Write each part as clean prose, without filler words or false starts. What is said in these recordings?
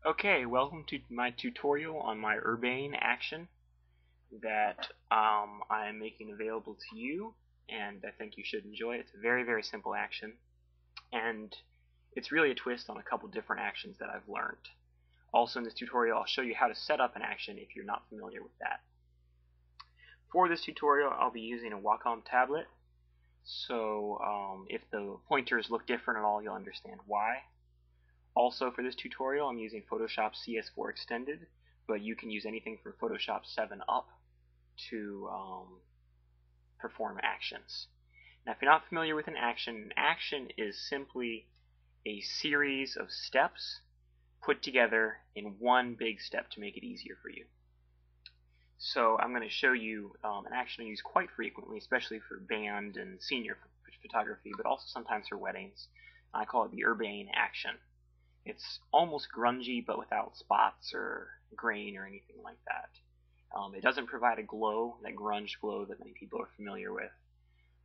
Okay, welcome to my tutorial on my Urbane action that I am making available to you, and I think you should enjoy it. It's a very simple action, and it's really a twist on a couple different actions that I've learned. Also in this tutorial, I'll show you how to set up an action if you're not familiar with that. For this tutorial, I'll be using a Wacom tablet, so if the pointers look different at all, you'll understand why. Also for this tutorial I'm using Photoshop CS4 Extended, but you can use anything from Photoshop 7 up to perform actions. Now if you're not familiar with an action is simply a series of steps put together in one big step to make it easier for you. So I'm going to show you an action I use quite frequently, especially for band and senior photography, but also sometimes for weddings. I call it the Urbane action. It's almost grungy, but without spots or grain or anything like that. It doesn't provide a glow, that grunge glow that many people are familiar with,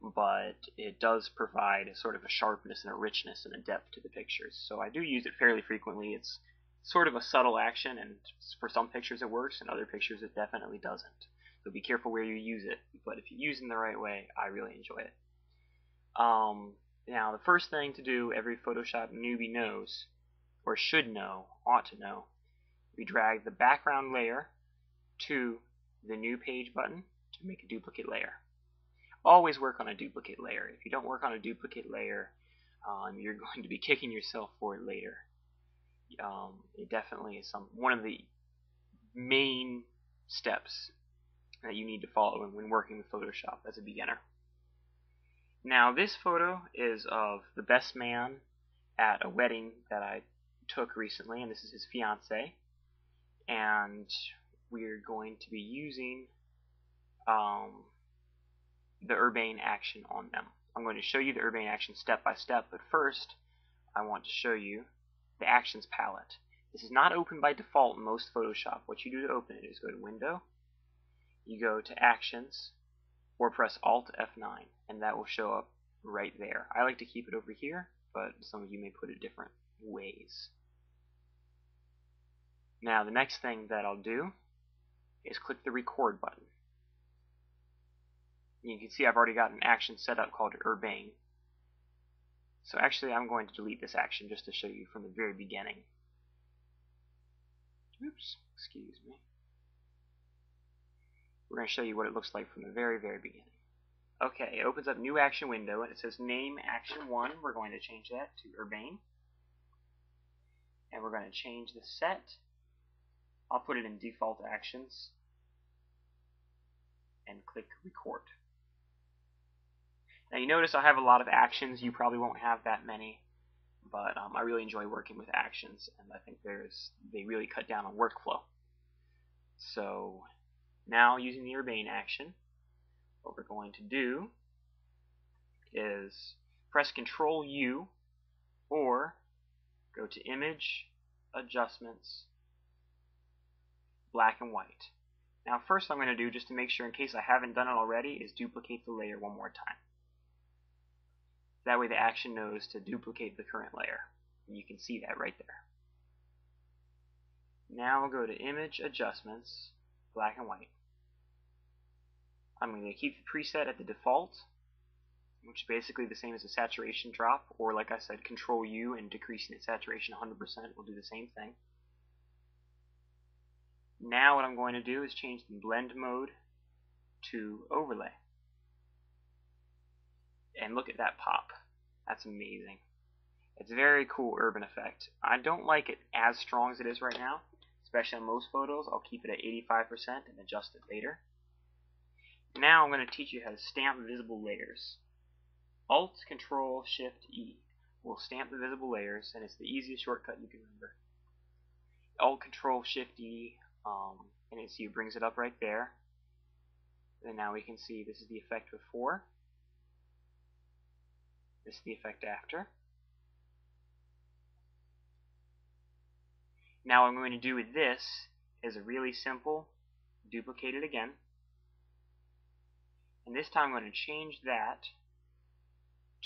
but it does provide a sort of a sharpness and a richness and a depth to the pictures. So I do use it fairly frequently. It's sort of a subtle action, and for some pictures it works, and other pictures it definitely doesn't. So be careful where you use it, but if you use it in the right way, I really enjoy it. Now the first thing to do, every Photoshop newbie knows, or should know, ought to know, we drag the background layer to the new page button to make a duplicate layer. Always work on a duplicate layer. If you don't work on a duplicate layer, you're going to be kicking yourself for it later. It definitely is one of the main steps that you need to follow when working with Photoshop as a beginner. Now this photo is of the best man at a wedding that I took recently, and this is his fiance, and we're going to be using the Urbane action on them. I'm going to show you the Urbane action step by step, but first I want to show you the actions palette. This is not open by default in most Photoshop. What you do to open it is go to Window, you go to Actions, or press Alt F9, and that will show up right there. I like to keep it over here, but some of you may put it different ways. Now the next thing that I'll do is click the record button. You can see I've already got an action set up called Urbane. So actually I'm going to delete this action just to show you from the very beginning. Oops, excuse me. We're going to show you what it looks like from the very beginning. Okay, it opens up new action window and it says name action 1. We're going to change that to Urbane. And we're going to change the set. I'll put it in default actions and click record. Now you notice I have a lot of actions. You probably won't have that many, but I really enjoy working with actions, and I think they really cut down on workflow. So now using the Urbane action, what we're going to do is press Control U or go to Image, Adjustments, Black and White. Now first I'm going to do, just to make sure in case I haven't done it already, is duplicate the layer one more time. That way the action knows to duplicate the current layer. And you can see that right there. Now we'll go to Image, Adjustments, Black and White. I'm going to keep the preset at the default, which is basically the same as a saturation drop, or like I said, Control U and decreasing its saturation 100% will do the same thing. Now what I'm going to do is change the blend mode to overlay. And look at that pop. That's amazing. It's a very cool urban effect. I don't like it as strong as it is right now, especially on most photos. I'll keep it at 85% and adjust it later. Now I'm going to teach you how to stamp visible layers. Alt, Control, Shift, E will stamp the visible layers, and it's the easiest shortcut you can remember. Alt, Control, Shift, E, and you see it brings it up right there. And now we can see this is the effect before. This is the effect after. Now what I'm going to do with this is a really simple duplicate it again. And this time I'm going to change that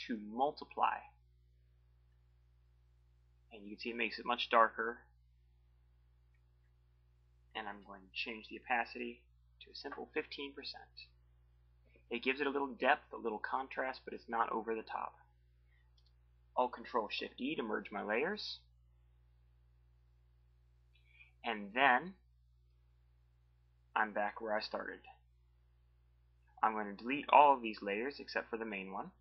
to multiply. And you can see it makes it much darker. and I'm going to change the opacity to a simple 15%. It gives it a little depth, a little contrast, but it's not over the top. I'll Control-Shift-E to merge my layers, and then I'm back where I started. I'm going to delete all of these layers except for the main one.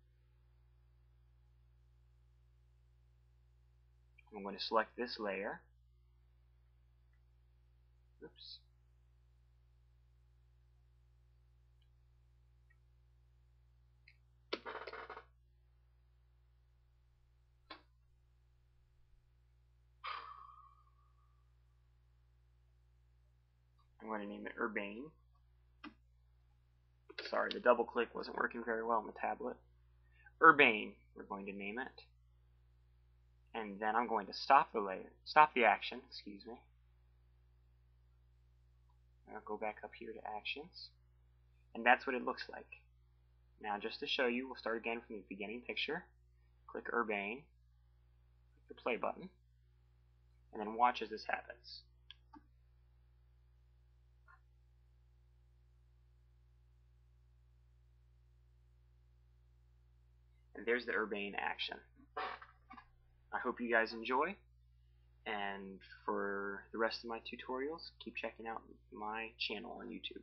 I'm going to select this layer. Oops. I'm going to name it Urbane. Sorry, the double click wasn't working very well on the tablet. Urbane, we're going to name it. And then I'm going to stop the action, excuse me. I'll go back up here to Actions. And that's what it looks like. Now, just to show you, we'll start again from the beginning picture. Click Urbane, click the play button, and then watch as this happens. And there's the Urbane action. I hope you guys enjoy, and for the rest of my tutorials, keep checking out my channel on YouTube.